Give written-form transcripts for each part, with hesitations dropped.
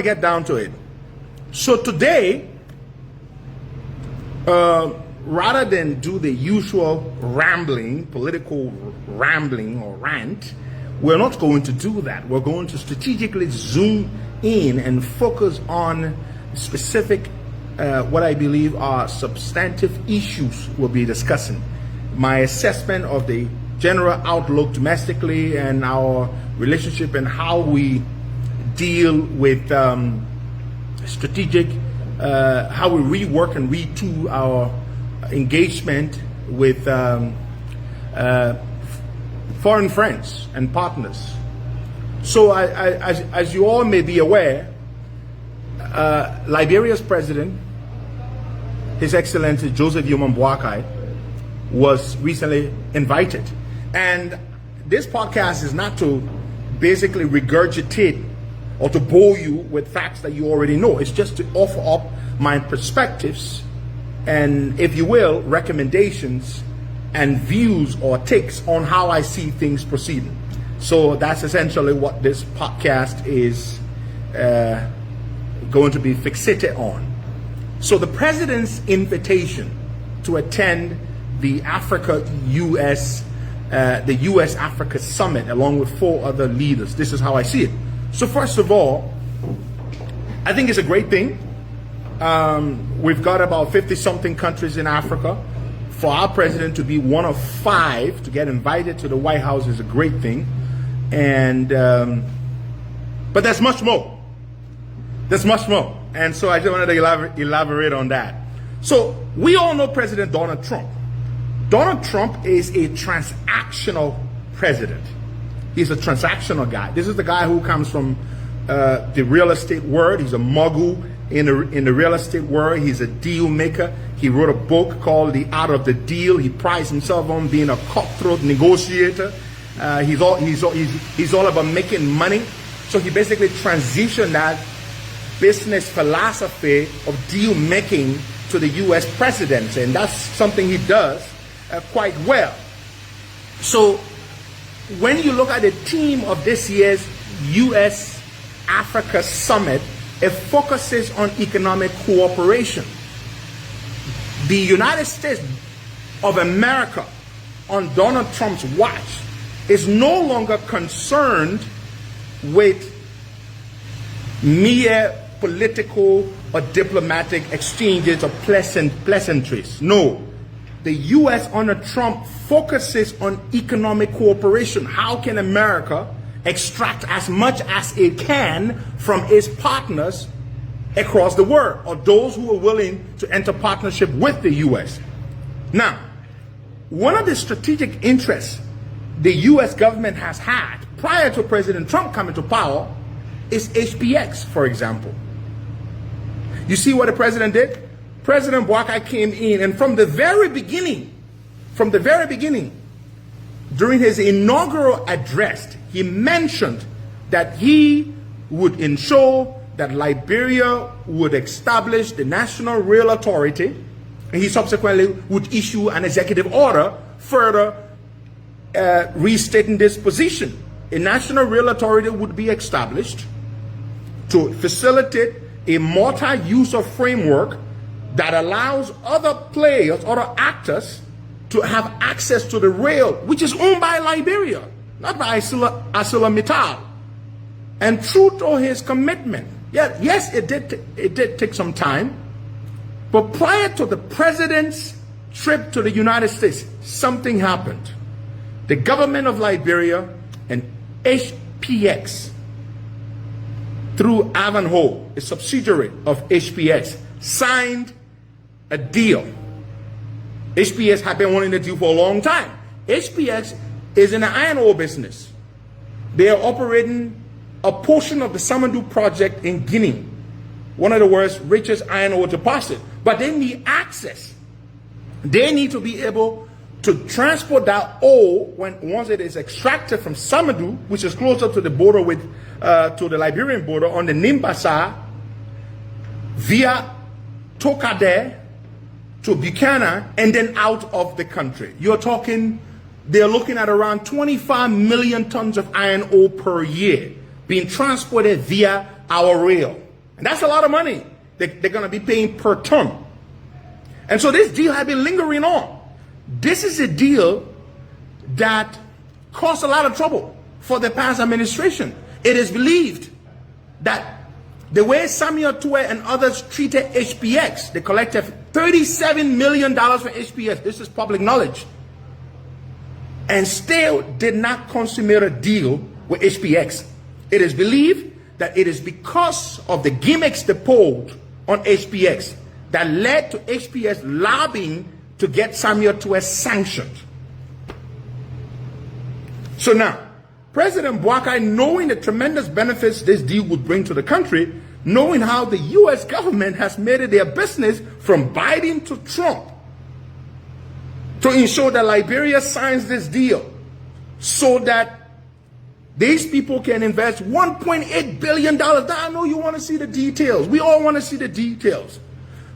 get down to it. So today, rather than do the usual rambling, political rambling or rant, we're not going to do that. We're going to strategically zoom in and focus on specific, what I believe are substantive issues we'll be discussing. My assessment of the general outlook domestically and our relationship and how we deal with strategic, how we rework and retool our engagement with foreign friends and partners. So as you all may be aware, Liberia's president, His Excellency Joseph Yoman Boakai, was recently invited. And this podcast is not to basically regurgitate or to bore you with facts that you already know. It's just to offer up my perspectives and, if you will, recommendations and views or takes on how I see things proceeding. So that's essentially what this podcast is going to be fixated on. So the president's invitation to attend the Africa-US, the US-Africa Summit, along with 4 other leaders. This is how I see it. So first of all, I think it's a great thing. We've got about 50-something countries in Africa. For our president to be one of 5 to get invited to the White House is a great thing. And but there's much more. There's much more. And so I just wanted to elaborate on that. So we all know President Donald Trump. Donald Trump is a transactional president. He's a transactional guy. This is the guy who comes from the real estate world. He's a mogul in the real estate world. He's a deal maker. He wrote a book called The Art of the Deal. He prides himself on being a cutthroat negotiator. He's all about making money. So he basically transitioned that business philosophy of deal making to the U.S. presidency, and that's something he does quite well. So when you look at the theme of this year's U.S. Africa Summit, it focuses on economic cooperation. The United States of America, on Donald Trump's watch, is no longer concerned with mere political or diplomatic exchanges or pleasantries. No. The U.S. under Trump focuses on economic cooperation. How can America extract as much as it can from its partners across the world, or those who are willing to enter partnership with the U.S.? Now, one of the strategic interests the U.S. government has had prior to President Trump coming to power is HPX, for example. You see what the president did? President Boakai came in, and from the very beginning, during his inaugural address, he mentioned that he would ensure that Liberia would establish the National Rail Authority, and he subsequently would issue an executive order further restating this position. A National Rail Authority would be established to facilitate a multi-user framework that allows other players, other actors, to have access to the rail, which is owned by Liberia, not by ArcelorMittal. And true to his commitment, yes, it did take some time, but prior to the president's trip to the United States, something happened. The government of Liberia and HPX, through Ivanhoe, a subsidiary of HPX, signed a deal. HPX had been wanting to do for a long time. HPX is in the iron ore business. They are operating a portion of the Samandu project in Guinea, one of the world's richest iron ore deposits. But they need access. They need to be able to transport that ore once it is extracted from Samandu, which is closer to the border with to the Liberian border on the Nimbasa, via Tokade to Buchanan, and then out of the country. You're talking, they're looking at around 25 million tons of iron ore per year being transported via our rail. And that's a lot of money they're going to be paying per ton. And so this deal has been lingering on. This is a deal that caused a lot of trouble for the past administration. It is believed that the way Samuel Tuwe and others treated HPX, they collected $37 million for HPX. This is public knowledge. And still did not consummate a deal with HPX. It is believed that it is because of the gimmicks they pulled on HPX that led to HPX lobbying to get Samuel Tuwe sanctioned. So now, President Boakai, knowing the tremendous benefits this deal would bring to the country, knowing how the U.S. government has made it their business from Biden to Trump to ensure that Liberia signs this deal so that these people can invest $1.8 billion. Now, I know you want to see the details. We all want to see the details.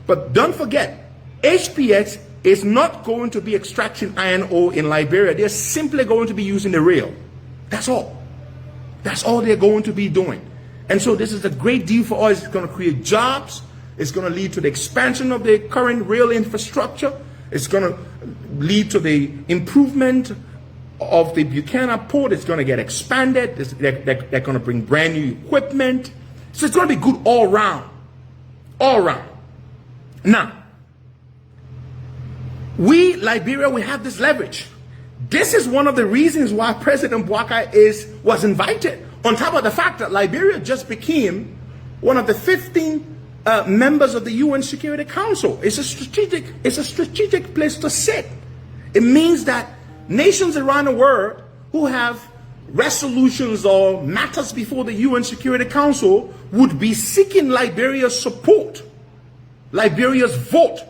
But don't forget, HPX is not going to be extracting iron ore in Liberia. They're simply going to be using the rail. That's all. That's all they're going to be doing. And so this is a great deal for us. It's going to create jobs. It's going to lead to the expansion of the current rail infrastructure. It's going to lead to the improvement of the Buchanan port. It's going to get expanded. They're going to bring brand new equipment. So it's going to be good all around. All around. Now, we, Liberia, we have this leverage. This is one of the reasons why President Boakai was invited. On top of the fact that Liberia just became one of the 15 members of the UN Security Council. It's a strategic place to sit. It means that nations around the world who have resolutions or matters before the UN Security Council would be seeking Liberia's support, Liberia's vote,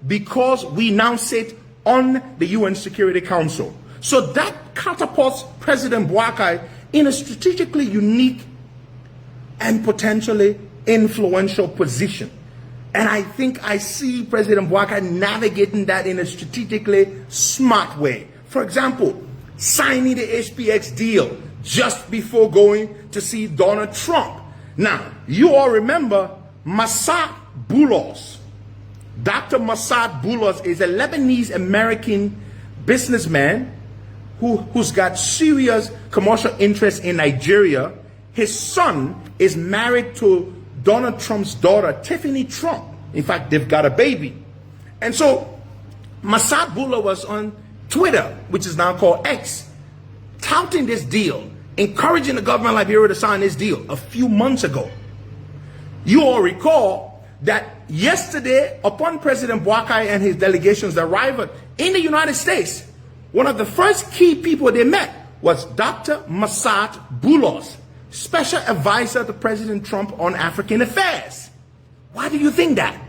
because we now sit on the UN Security Council. So that catapults President Boakai in a strategically unique and potentially influential position. And I think I see President Boakai navigating that in a strategically smart way. For example, signing the HPX deal just before going to see Donald Trump. Now, you all remember Massad Boulos. Dr. Massad Boulos is a Lebanese-American businessman who's got serious commercial interests in Nigeria. His son is married to Donald Trump's daughter, Tiffany Trump. In fact, they've got a baby. And so Massad Boulos was on Twitter, which is now called X, touting this deal, encouraging the government of Liberia to sign this deal a few months ago. You all recall that yesterday, upon President Boakai and his delegation's arrival in the United States, one of the first key people they met was Dr. Massad Boulos, special advisor to President Trump on African affairs. Why do you think that?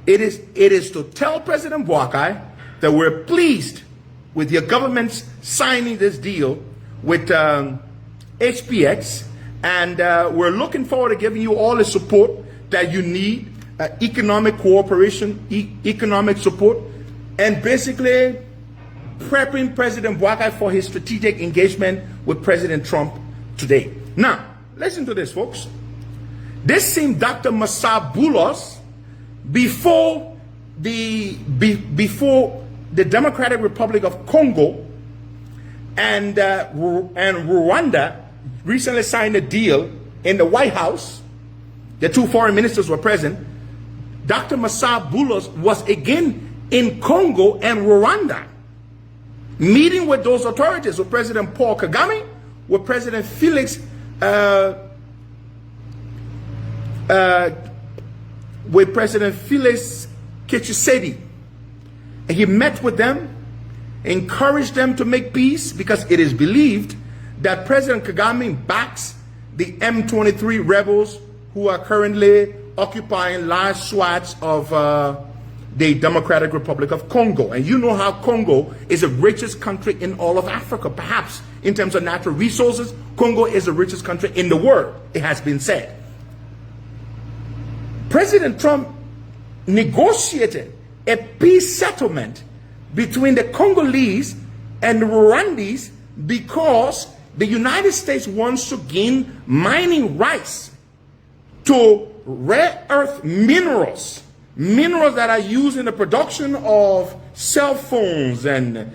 It is to tell President Boakai that we're pleased with your government's signing this deal with HPX, and we're looking forward to giving you all the support that you need, economic cooperation, economic support, and basically prepping President Boakai for his strategic engagement with President Trump today. Now, listen to this, folks. This same Dr. Massad Boulos, before the Democratic Republic of Congo and Rwanda recently signed a deal in the White House, the two foreign ministers were present. Dr. Massad Boulos was again in Congo and Rwanda, meeting with those authorities, with President Paul Kagame, with President Felix Tshisekedi. And he met with them, encouraged them to make peace, because it is believed that President Kagame backs the M23 rebels who are currently occupying large swaths of the Democratic Republic of Congo. And you know how Congo is the richest country in all of Africa. Perhaps in terms of natural resources, Congo is the richest country in the world, it has been said. President Trump negotiated a peace settlement between the Congolese and the Rwandese because the United States wants to gain mining rights to rare earth minerals, minerals that are used in the production of cell phones and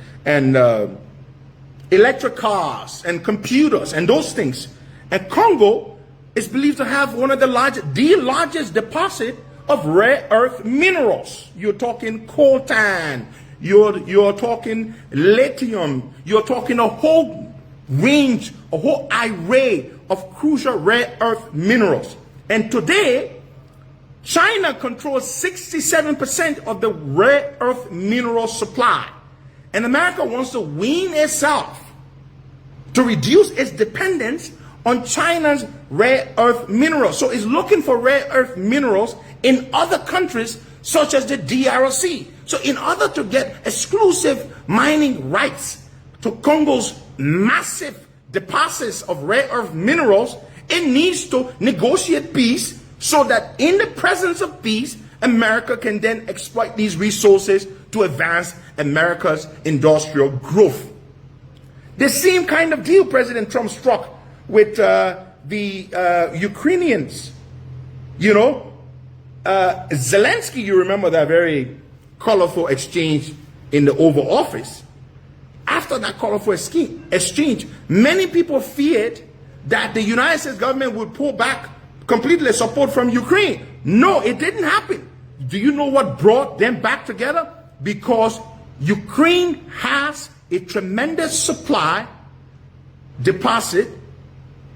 electric cars and computers and those things. And Congo is believed to have one of the largest deposit of rare earth minerals. You're talking coltan, you're talking lithium, you're talking a whole range, a whole array of crucial rare earth minerals. And today, China controls 67% of the rare earth mineral supply. And America wants to wean itself to reduce its dependence on China's rare earth minerals. So it's looking for rare earth minerals in other countries such as the DRC. So in order to get exclusive mining rights to Congo's massive deposits of rare earth minerals, it needs to negotiate peace so that in the presence of peace, America can then exploit these resources to advance America's industrial growth. The same kind of deal President Trump struck with the Ukrainians. You know, Zelensky, you remember that very colorful exchange in the Oval Office. After that colorful exchange, many people feared that the United States government would pull back completely support from Ukraine. No, it didn't happen. Do you know what brought them back together? Because Ukraine has a tremendous supply deposit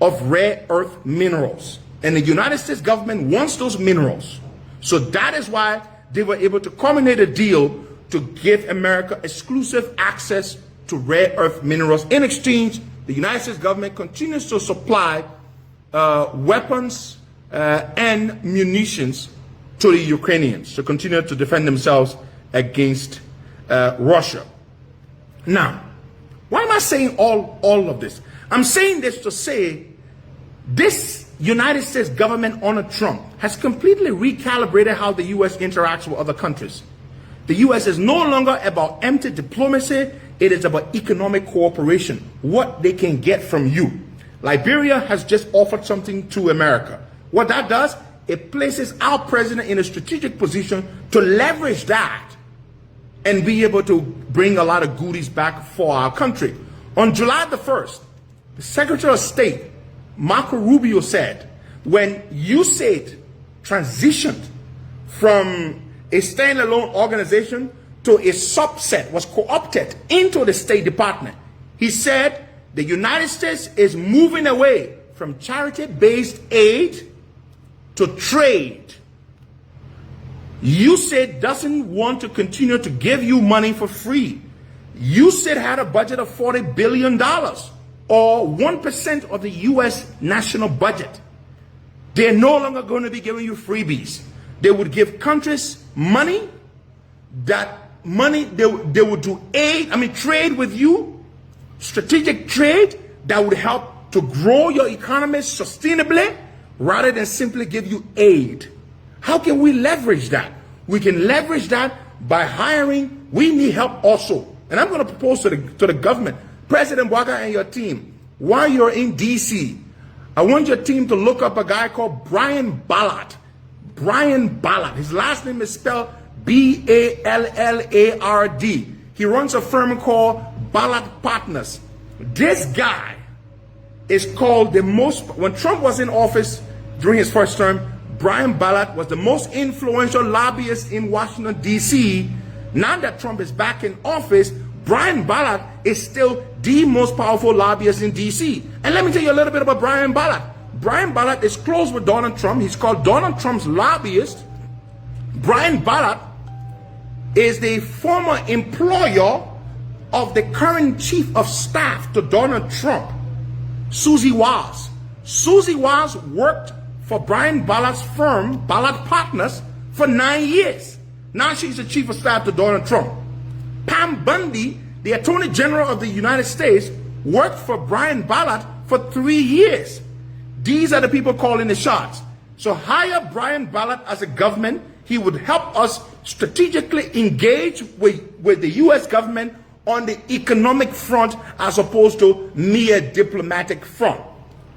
of rare earth minerals. And the United States government wants those minerals. So that is why they were able to culminate a deal to give America exclusive access to rare earth minerals. In exchange, the United States government continues to supply weapons and munitions to the Ukrainians to continue to defend themselves against Russia. Now, why am I saying all of this? I'm saying this to say this United States government under Trump has completely recalibrated how the U.S. interacts with other countries. The U.S. is no longer about empty diplomacy. It is about economic cooperation, what they can get from you. Liberia has just offered something to America. What that does, it places our president in a strategic position to leverage that and be able to bring a lot of goodies back for our country. On July the 1st, the Secretary of State, Marco Rubio, said, when USAID transitioned from a standalone organization to a subset, was co-opted into the State Department, he said the United States is moving away from charity-based aid to trade. USAID doesn't want to continue to give you money for free. USAID had a budget of $40 billion, or 1% of the U.S. national budget. They're no longer going to be giving you freebies. They would give countries money, they would do trade with you, strategic trade that would help to grow your economy sustainably rather than simply give you aid. How can we leverage that? We can leverage that by hiring. We need help also. And I'm going to propose to the government, President Bwaga and your team, while you're in D.C., I want your team to look up a guy called Brian Ballard. Brian Ballard. His last name is spelled B-A-L-L-A-R-D. He runs a firm called Ballard Partners. This guy is called when Trump was in office during his first term, Brian Ballard was the most influential lobbyist in Washington, D.C. Now that Trump is back in office, Brian Ballard is still the most powerful lobbyist in D.C. And let me tell you a little bit about Brian Ballard. Brian Ballard is close with Donald Trump. He's called Donald Trump's lobbyist. Brian Ballard is the former employer of the current chief of staff to Donald Trump, Susie Wiles. Susie Wiles worked for Brian Ballard's firm, Ballard Partners, for 9 years. Now she's the chief of staff to Donald Trump. Pam Bundy, the Attorney General of the United States, worked for Brian Ballard for 3 years. These are the people calling the shots. So hire Brian Ballard as a government. He would help us strategically engage with the U.S. government on the economic front as opposed to mere diplomatic front.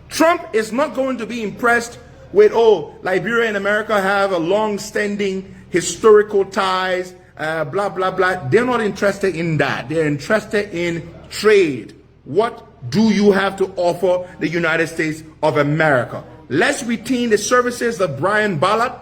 Trump is not going to be impressed with, oh, Liberia and America have a long-standing historical ties, blah, blah, blah. They're not interested in that. They're interested in trade. What do you have to offer the United States of America? Let's retain the services of Brian Ballard.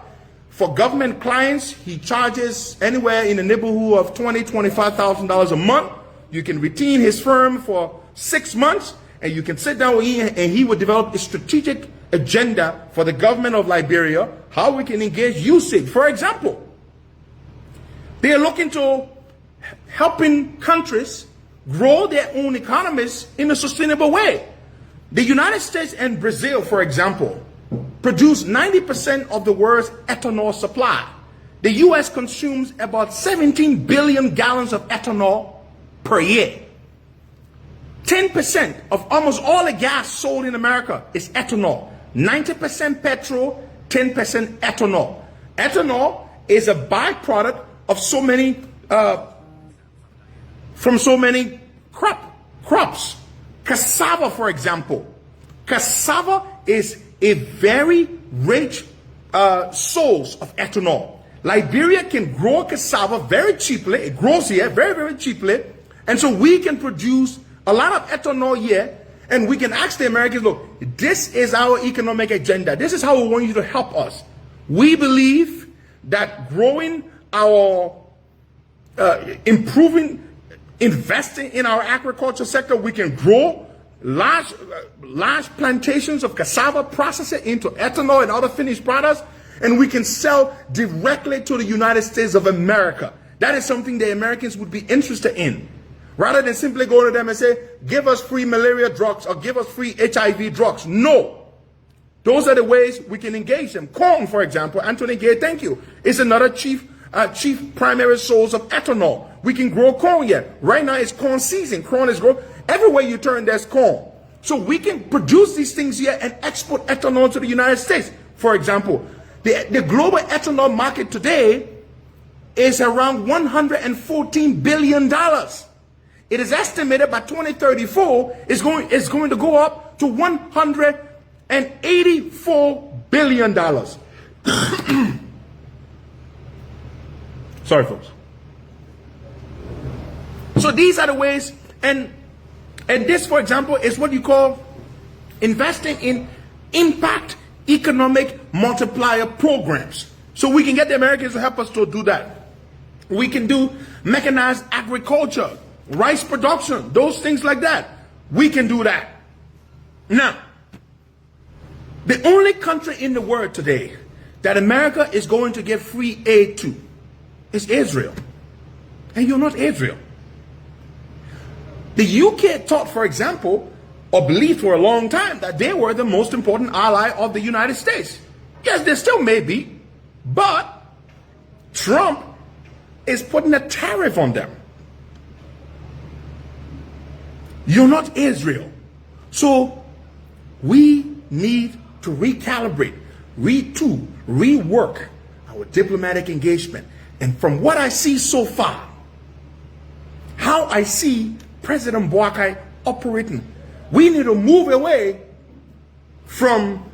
For government clients, he charges anywhere in the neighborhood of $20,000, $25,000 a month. You can retain his firm for 6 months, and you can sit down with him, and he will develop a strategic agenda for the government of Liberia, how we can engage usage. For example, they are looking to helping countries grow their own economies in a sustainable way. The United States and Brazil, for example, produce 90% of the world's ethanol supply. The U.S. consumes about 17 billion gallons of ethanol per year. 10% of almost all the gas sold in America is ethanol. 90% petrol, 10% ethanol. Ethanol is a byproduct of so many, from so many crops. Cassava, for example. Cassava is a very rich source of ethanol. Liberia can grow cassava very cheaply. It grows here very, very cheaply. And so we can produce a lot of ethanol here, and we can ask the Americans, look, this is our economic agenda. This is how we want you to help us. We believe that growing our, investing in our agriculture sector, we can grow large plantations of cassava, process it into ethanol and other finished products, and we can sell directly to the United States of America. That is something the Americans would be interested in. Rather than simply go to them and say, give us free malaria drugs or give us free HIV drugs. No. Those are the ways we can engage them. Corn, for example, Anthony Gay, thank you, is another chief primary source of ethanol. We can grow corn here. Right now it's corn season. Corn is grown. Everywhere you turn, there's corn. So we can produce these things here and export ethanol to the United States. For example, the global ethanol market today is around $114 billion. It is estimated by 2034 is going to go up to $184 billion. Sorry, folks. So these are the ways, and this, for example, is what you call investing in impact economic multiplier programs. So we can get the Americans to help us to do that. We can do mechanized agriculture, rice production, those things like that. We can do that. Now, the only country in the world today that America is going to give free aid to is Israel. And you're not Israel. The UK thought, for example, or believed for a long time that they were the most important ally of the United States. Yes, they still may be, but Trump is putting a tariff on them. You're not Israel. So we need to recalibrate, retool, rework our diplomatic engagement. And from what I see so far, how I see President Boakai operating, we need to move away from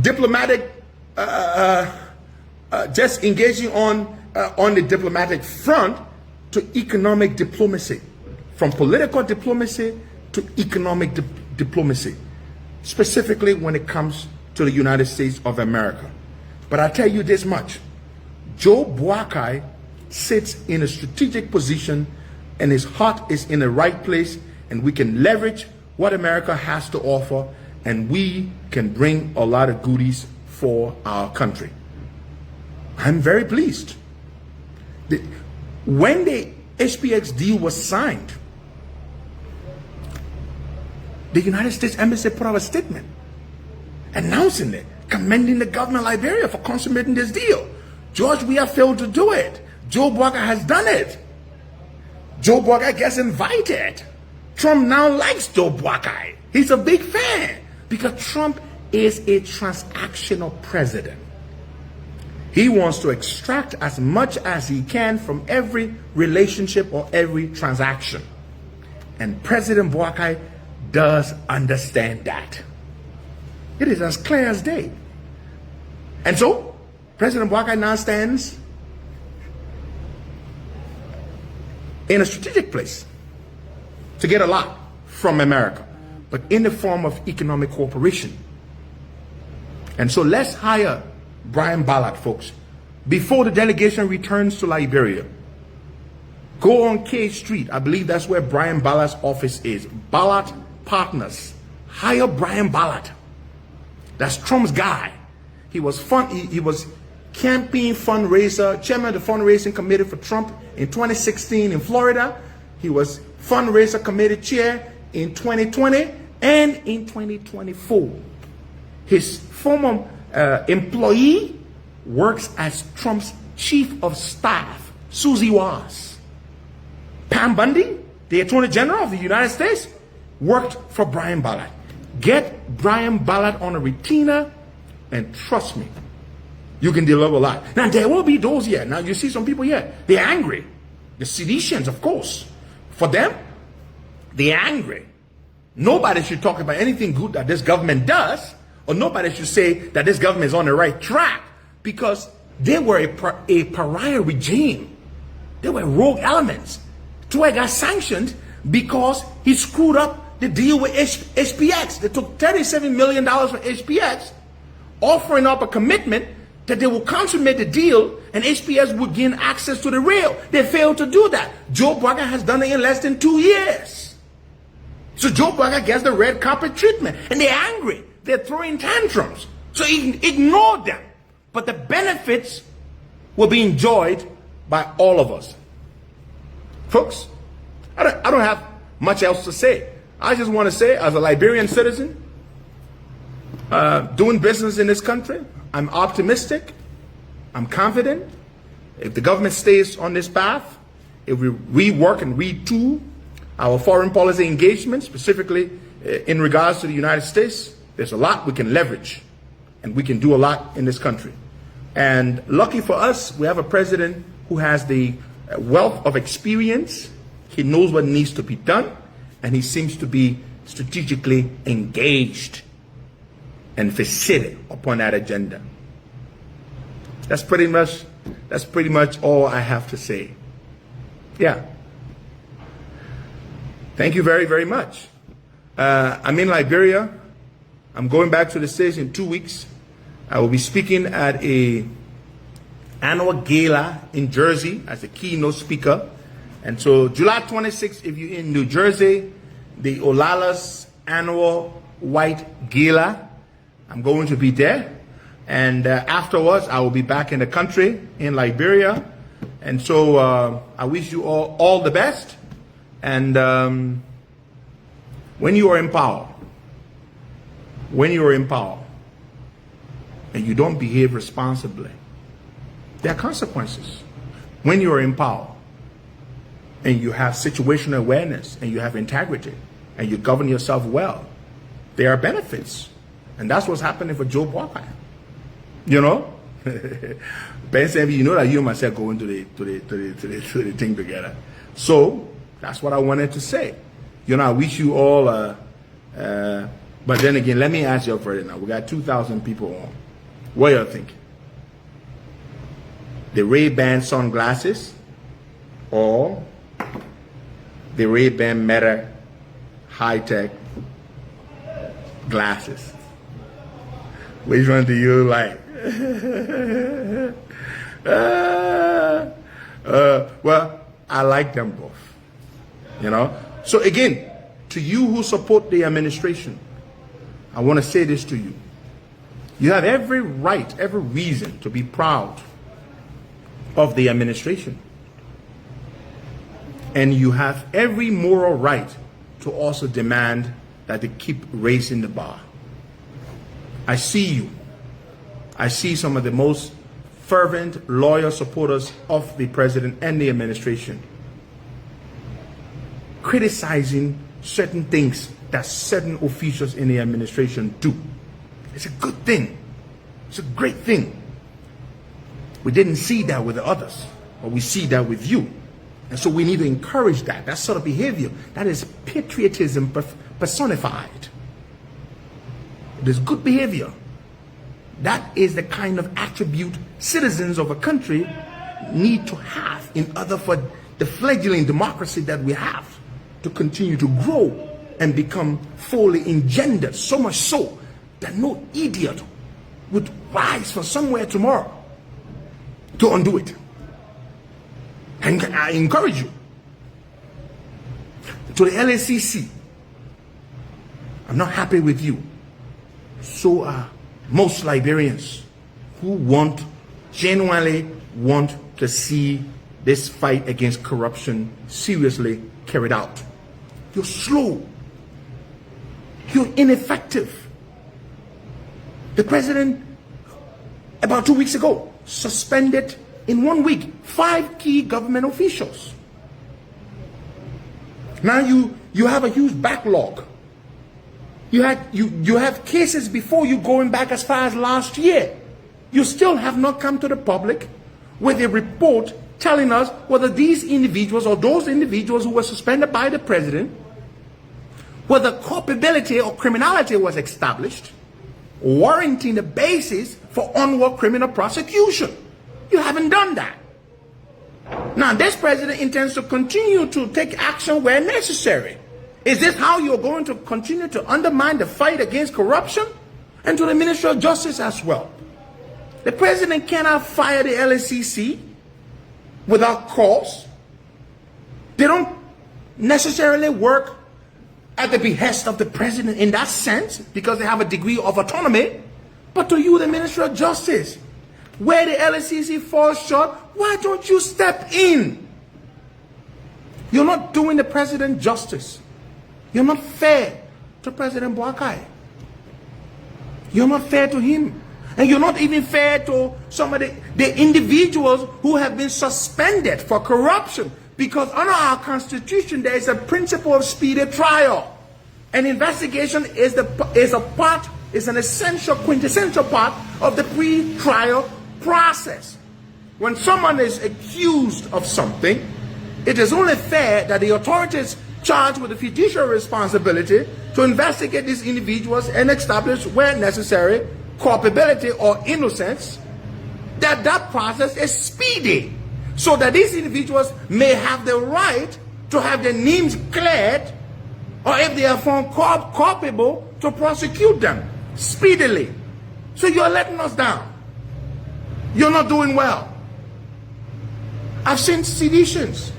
diplomatic, just engaging on the diplomatic front to economic diplomacy, from political diplomacy to economic diplomacy, specifically when it comes to the United States of America. But I tell you this much, Joe Boakai sits in a strategic position and his heart is in the right place, and we can leverage what America has to offer, and we can bring a lot of goodies for our country. I'm very pleased. When the HPX deal was signed, the United States Embassy put out a statement announcing it, commending the government of Liberia for consummating this deal. George, we have failed to do it. Joe Boakai has done it. Joe Boakai gets invited. Trump now likes Joe Boakai. He's a big fan because Trump is a transactional president. He wants to extract as much as he can from every relationship or every transaction. And President Boakai does understand that. It is as clear as day. And so, President Boakai now stands in a strategic place to get a lot from America, but in the form of economic cooperation. And so let's hire Brian Ballard, folks, before the delegation returns to Liberia. Go on K Street. I believe that's where Brian Ballard's office is. Ballard Partners. Hire Brian Ballard. That's Trump's guy. He was campaign fundraiser, chairman of the fundraising committee for Trump in 2016 in Florida. He was fundraiser committee chair in 2020 and in 2024. His former employee works as Trump's chief of staff, Susie Was. Pam Bundy, the Attorney General of the United States, worked for Brian Ballard. Get Brian Ballard on a retainer, and trust me, you can deliver a lot. Now, there will be those here. Now, you see some people here, they're angry. The seditians, of course. For them, they're angry. Nobody should talk about anything good that this government does, or nobody should say that this government is on the right track, because they were a pariah regime. They were rogue elements. Tuai got sanctioned because he screwed up the deal with HPX. They took $37 million from HPX, offering up a commitment that they will consummate the deal and HPX would gain access to the rail. They failed to do that. Joe Biden has done it in less than 2 years. So Joe Biden gets the red carpet treatment, and they're angry. They're throwing tantrums. So ignore them. But the benefits will be enjoyed by all of us. Folks, I don't have much else to say. I just want to say, as a Liberian citizen, doing business in this country, I'm optimistic, I'm confident. If the government stays on this path, if we rework and retool our foreign policy engagement, specifically in regards to the United States, there's a lot we can leverage, and we can do a lot in this country. And lucky for us, we have a president who has the wealth of experience. He knows what needs to be done, and he seems to be strategically engaged and fixated upon that agenda. That's pretty much all I have to say. Yeah. Thank you very, very much. I'm in Liberia. I'm going back to the States in 2 weeks. I will be speaking at a annual gala in Jersey as a keynote speaker. And so July 26th, if you're in New Jersey, the Olala's annual white gala, I'm going to be there. And afterwards, I will be back in the country in Liberia. And so I wish you all the best. And when you are in power, and you don't behave responsibly, there are consequences. When you are in power and you have situational awareness and you have integrity and you govern yourself well, there are benefits. And that's what's happening for Joe Biden. You know? Ben said, you know that you and myself go into the thing together. So that's what I wanted to say. You know, I wish you all but then again, let me ask you up right now. We got 2,000 people on. What do you think? The Ray-Ban sunglasses or the Ray-Ban Meta high-tech glasses? Which one do you like? Well, I like them both. You know? So again, to you who support the administration, I want to say this to you. You have every right, every reason to be proud of the administration. And you have every moral right to also demand that they keep raising the bar. I see you. I see some of the most fervent, loyal supporters of the president and the administration criticizing certain things that certain officials in the administration do. It's a good thing. It's a great thing. We didn't see that with the others, but we see that with you. And so we need to encourage that. That sort of behavior. That is patriotism personified. There's good behavior. That is the kind of attribute citizens of a country need to have in order for the fledgling democracy that we have to continue to grow and become fully engendered, so much so that no idiot would rise from somewhere tomorrow to undo it. And I encourage you, to the LACC, I'm not happy with you. So are most Liberians who genuinely want to see this fight against corruption seriously carried out. You're slow. You're ineffective. The president, about 2 weeks ago, suspended in 1 week 5 key government officials. Now you have a huge backlog. You have cases before you going back as far as last year. You still have not come to the public with a report telling us whether these individuals or those individuals who were suspended by the president, whether culpability or criminality was established, warranting the basis for onward criminal prosecution. You haven't done that. Now, this president intends to continue to take action where necessary. Is this how you're going to continue to undermine the fight against corruption? And to the Ministry of Justice as well. The president cannot fire the LACC without cause. They don't necessarily work at the behest of the president in that sense, because they have a degree of autonomy. But to you, the Ministry of Justice, where the LACC falls short, why don't you step in? You're not doing the president justice. You're not fair to President Boakai. You're not fair to him. And you're not even fair to some of the individuals who have been suspended for corruption. Because under our Constitution, there is a principle of speedy trial. An investigation is an essential, quintessential part of the pre-trial process. When someone is accused of something, it is only fair that the authorities charged with the fiduciary responsibility to investigate these individuals and establish, where necessary, culpability or innocence, that process is speedy, so that these individuals may have the right to have their names cleared, or if they are found culpable, to prosecute them speedily. So you're letting us down. You're not doing well. I've seen seditions,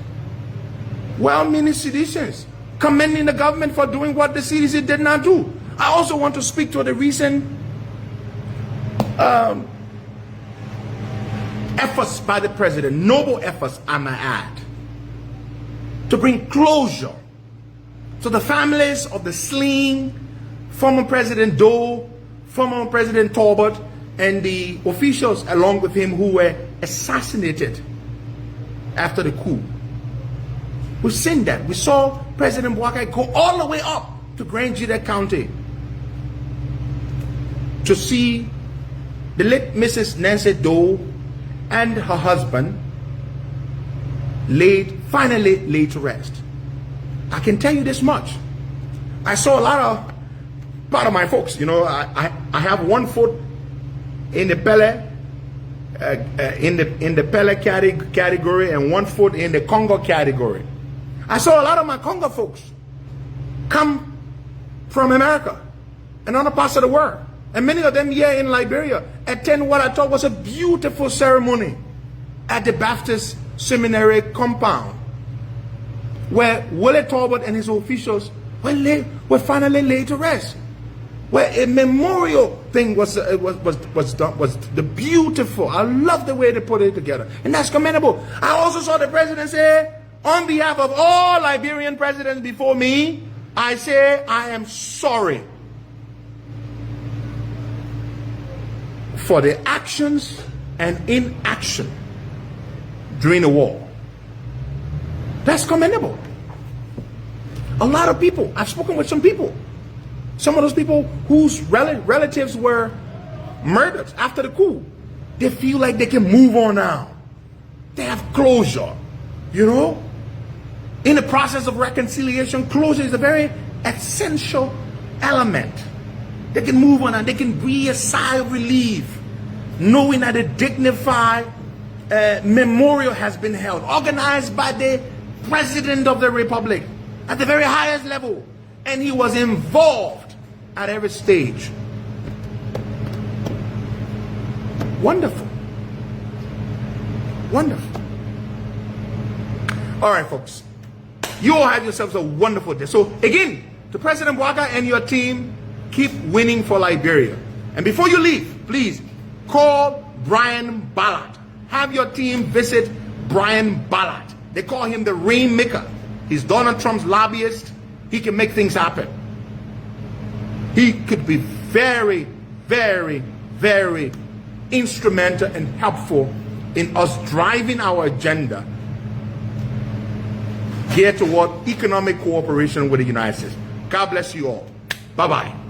well-meaning seditions, commending the government for doing what the CDC did not do. I also want to speak to the recent efforts by the president, noble efforts I might add, to bring closure to the families of the slain former President Doe, former President Talbot, and the officials along with him who were assassinated after the coup. We've seen that. We saw President Boakai go all the way up to Grand Jida County to see the late Mrs. Nancy Doe and her husband finally laid to rest. I can tell you this much. I saw part of my folks, I have 1 foot in the Pele, in the Pele category, and 1 foot in the Congo category. I saw a lot of my Congo folks come from America and other parts of the world, and many of them here in Liberia attend what I thought was a beautiful ceremony at the Baptist Seminary compound, where Willie Talbot and his officials were finally laid to rest, where a memorial thing was done, was the beautiful. I love the way they put it together, and that's commendable. I also saw the president say, on behalf of all Liberian presidents before me, I say I am sorry for the actions and inaction during the war. That's commendable. A lot of people, I've spoken with some people, some of those people whose relatives were murdered after the coup, they feel like they can move on now. They have closure, In the process of reconciliation, closure is a very essential element They can move on and they can breathe a sigh of relief, knowing that a dignified memorial has been held, organized by the President of the Republic at the very highest level. And he was involved at every stage. Wonderful. Wonderful. All right, folks. You all have yourselves a wonderful day. So, again, to President Bouaga and your team, keep winning for Liberia. And before you leave, please call Brian Ballard. Have your team visit Brian Ballard. They call him the Rainmaker. He's Donald Trump's lobbyist. He can make things happen. He could be very, very, very instrumental and helpful in us driving our agenda geared toward economic cooperation with the United States. God bless you all. Bye-bye.